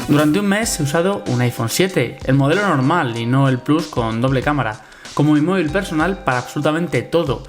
Durante un mes he usado un iPhone 7, el modelo normal y no el Plus con doble cámara, como mi móvil personal para absolutamente todo.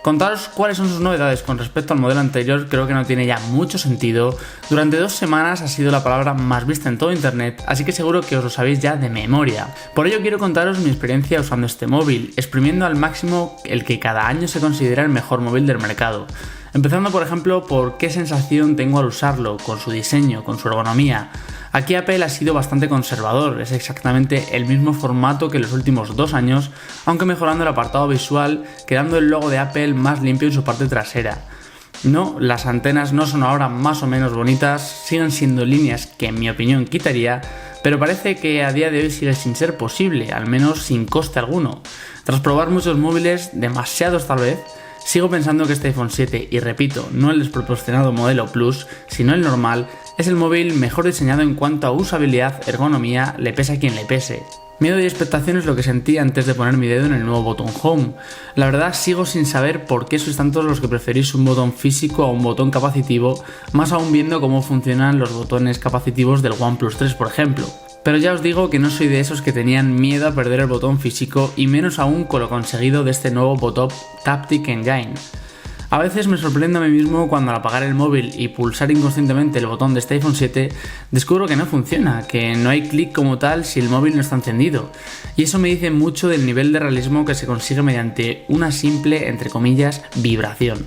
Contaros cuáles son sus novedades con respecto al modelo anterior creo que no tiene ya mucho sentido. Durante 2 semanas ha sido la palabra más vista en todo internet, así que seguro que os lo sabéis ya de memoria. Por ello quiero contaros mi experiencia usando este móvil, exprimiendo al máximo el que cada año se considera el mejor móvil del mercado. Empezando por ejemplo por qué sensación tengo al usarlo, con su diseño, con su ergonomía. Aquí Apple ha sido bastante conservador, es exactamente el mismo formato que los últimos 2 años, aunque mejorando el apartado visual, quedando el logo de Apple más limpio en su parte trasera. No, las antenas no son ahora más o menos bonitas, siguen siendo líneas que en mi opinión quitaría, pero parece que a día de hoy sigue sin ser posible, al menos sin coste alguno. Tras probar muchos móviles, demasiados tal vez, sigo pensando que este iPhone 7, y repito, no el desproporcionado modelo Plus, sino el normal, es el móvil mejor diseñado en cuanto a usabilidad, ergonomía, le pese a quien le pese. Miedo y expectación es lo que sentí antes de poner mi dedo en el nuevo botón Home. La verdad sigo sin saber por qué sois tantos los que preferís un botón físico a un botón capacitivo, más aún viendo cómo funcionan los botones capacitivos del OnePlus 3 por ejemplo. Pero ya os digo que no soy de esos que tenían miedo a perder el botón físico y menos aún con lo conseguido de este nuevo botón Taptic Engine. A veces me sorprendo a mí mismo cuando al apagar el móvil y pulsar inconscientemente el botón de este iPhone 7 descubro que no funciona, que no hay clic como tal si el móvil no está encendido. Y eso me dice mucho del nivel de realismo que se consigue mediante una simple, entre comillas, vibración.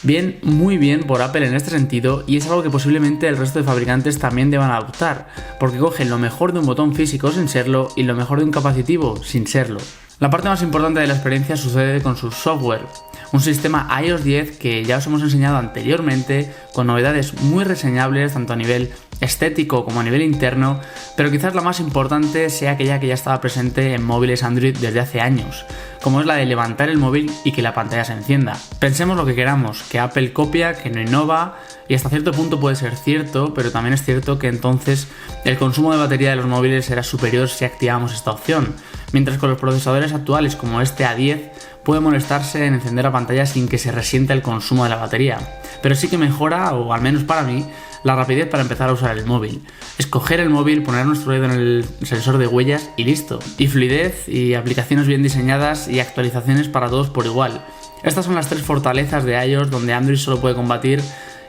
Bien, muy bien por Apple en este sentido, y es algo que posiblemente el resto de fabricantes también deban adoptar, porque cogen lo mejor de un botón físico sin serlo y lo mejor de un capacitivo sin serlo. La parte más importante de la experiencia sucede con su software, un sistema iOS 10 que ya os hemos enseñado anteriormente, con novedades muy reseñables tanto a nivel estético como a nivel interno, pero quizás la más importante sea aquella que ya estaba presente en móviles Android desde hace años, como es la de levantar el móvil y que la pantalla se encienda. Pensemos lo que queramos, que Apple copia, que no innova, y hasta cierto punto puede ser cierto, pero también es cierto que entonces el consumo de batería de los móviles era superior si activamos esta opción, mientras con los procesadores actuales como este A10 puede molestarse en encender la pantalla sin que se resienta el consumo de la batería, pero sí que mejora, o al menos para mí, la rapidez para empezar a usar el móvil. Escoger el móvil, poner nuestro dedo en el sensor de huellas y listo. Y fluidez, y aplicaciones bien diseñadas y actualizaciones para todos por igual. Estas son las 3 fortalezas de iOS donde Android solo puede combatir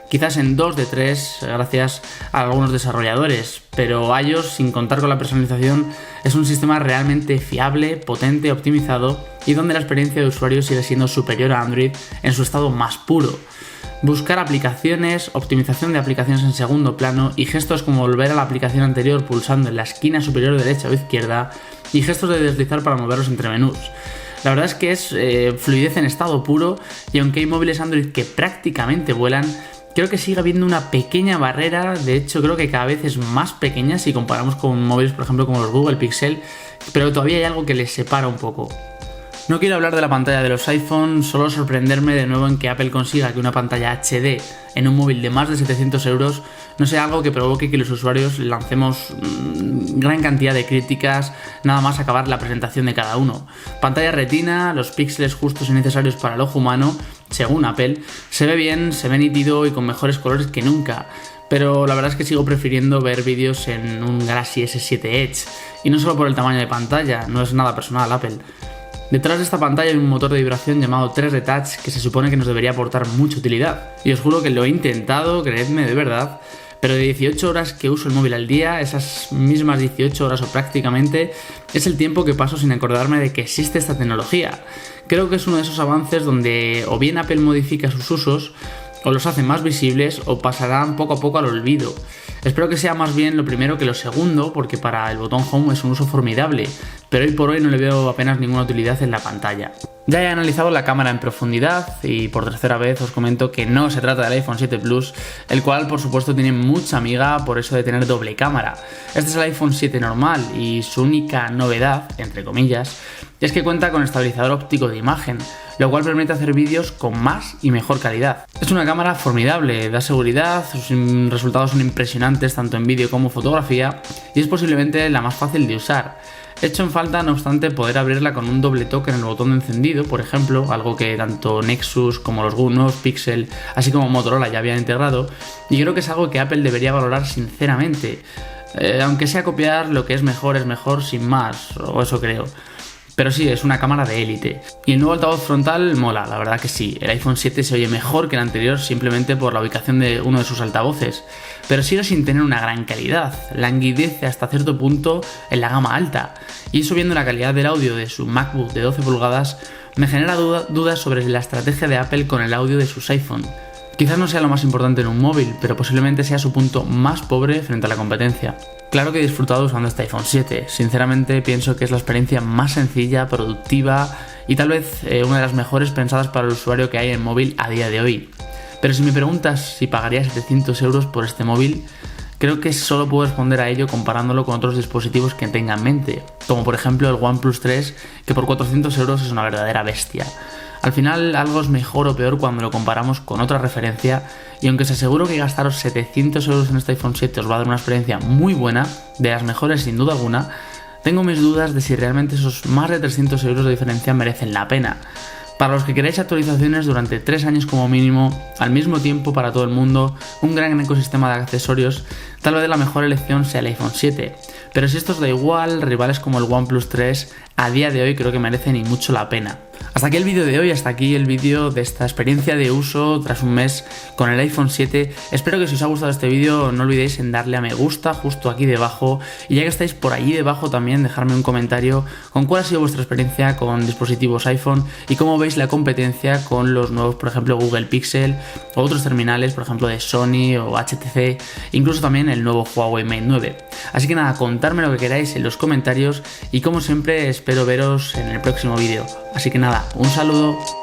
quizás en 2 de 3 gracias a algunos desarrolladores, pero iOS, sin contar con la personalización, es un sistema realmente fiable, potente, optimizado y donde la experiencia de usuario sigue siendo superior a Android en su estado más puro. Buscar aplicaciones, optimización de aplicaciones en segundo plano y gestos como volver a la aplicación anterior pulsando en la esquina superior derecha o izquierda y gestos de deslizar para moverlos entre menús. La verdad es que es fluidez en estado puro, y aunque hay móviles Android que prácticamente vuelan, creo que sigue habiendo una pequeña barrera, de hecho creo que cada vez es más pequeña si comparamos con móviles por ejemplo como los Google Pixel, pero todavía hay algo que les separa un poco. No quiero hablar de la pantalla de los iPhone, solo sorprenderme de nuevo en que Apple consiga que una pantalla HD en un móvil de más de 700 euros no sea algo que provoque que los usuarios lancemos gran cantidad de críticas nada más acabar la presentación de cada uno. Pantalla retina, los píxeles justos y necesarios para el ojo humano, según Apple, se ve bien, se ve nítido y con mejores colores que nunca. Pero la verdad es que sigo prefiriendo ver vídeos en un Galaxy S7 Edge, y no solo por el tamaño de pantalla, no es nada personal Apple. Detrás de esta pantalla hay un motor de vibración llamado 3D Touch que se supone que nos debería aportar mucha utilidad. Y os juro que lo he intentado, creedme de verdad, pero de 18 horas que uso el móvil al día, esas mismas 18 horas o prácticamente, es el tiempo que paso sin acordarme de que existe esta tecnología. Creo que es uno de esos avances donde o bien Apple modifica sus usos, o los hace más visibles, o pasarán poco a poco al olvido. Espero que sea más bien lo primero que lo segundo, porque para el botón Home es un uso formidable, pero hoy por hoy no le veo apenas ninguna utilidad en la pantalla. Ya he analizado la cámara en profundidad y por tercera vez os comento que no se trata del iPhone 7 Plus, el cual por supuesto tiene mucha amiga por eso de tener doble cámara. Este es el iPhone 7 normal y su única novedad, entre comillas, es que cuenta con estabilizador óptico de imagen, lo cual permite hacer vídeos con más y mejor calidad. Es una cámara formidable, da seguridad, sus resultados son impresionantes tanto en vídeo como fotografía y es posiblemente la más fácil de usar. He hecho en falta, no obstante, poder abrirla con un doble toque en el botón de encendido, por ejemplo, algo que tanto Nexus como los nuevos Pixel, así como Motorola ya habían integrado, y creo que es algo que Apple debería valorar sinceramente. Aunque sea copiar lo que es mejor sin más, o eso creo. Pero sí, es una cámara de élite. Y el nuevo altavoz frontal mola, la verdad que sí. El iPhone 7 se oye mejor que el anterior simplemente por la ubicación de uno de sus altavoces. Pero sigue sin tener una gran calidad. Languidece hasta cierto punto en la gama alta. Y eso, viendo la calidad del audio de su MacBook de 12 pulgadas, me genera dudas sobre la estrategia de Apple con el audio de sus iPhone. Quizás no sea lo más importante en un móvil, pero posiblemente sea su punto más pobre frente a la competencia. Claro que he disfrutado usando este iPhone 7, sinceramente pienso que es la experiencia más sencilla, productiva y tal vez una de las mejores pensadas para el usuario que hay en móvil a día de hoy. Pero si me preguntas si pagaría 700 euros por este móvil, creo que solo puedo responder a ello comparándolo con otros dispositivos que tenga en mente, como por ejemplo el OnePlus 3, que por 400 euros es una verdadera bestia. Al final algo es mejor o peor cuando lo comparamos con otra referencia, y aunque os aseguro que gastaros 700 euros en este iPhone 7 os va a dar una experiencia muy buena, de las mejores sin duda alguna, tengo mis dudas de si realmente esos más de 300 euros de diferencia merecen la pena. Para los que queréis actualizaciones durante 3 años como mínimo, al mismo tiempo para todo el mundo, un gran ecosistema de accesorios, tal vez la mejor elección sea el iPhone 7. Pero si esto os da igual, rivales como el OnePlus 3 a día de hoy creo que merecen y mucho la pena. Hasta aquí el vídeo de hoy, hasta aquí el vídeo de esta experiencia de uso tras un mes con el iPhone 7. Espero que si os ha gustado este vídeo no olvidéis en darle a me gusta justo aquí debajo, y ya que estáis por allí debajo también dejarme un comentario con cuál ha sido vuestra experiencia con dispositivos iPhone y cómo veis la competencia con los nuevos, por ejemplo, Google Pixel o otros terminales, por ejemplo de Sony o HTC, incluso también el nuevo Huawei Mate 9. Así que nada, contadme lo que queráis en los comentarios y como siempre espero veros en el próximo vídeo. Así que nada, un saludo.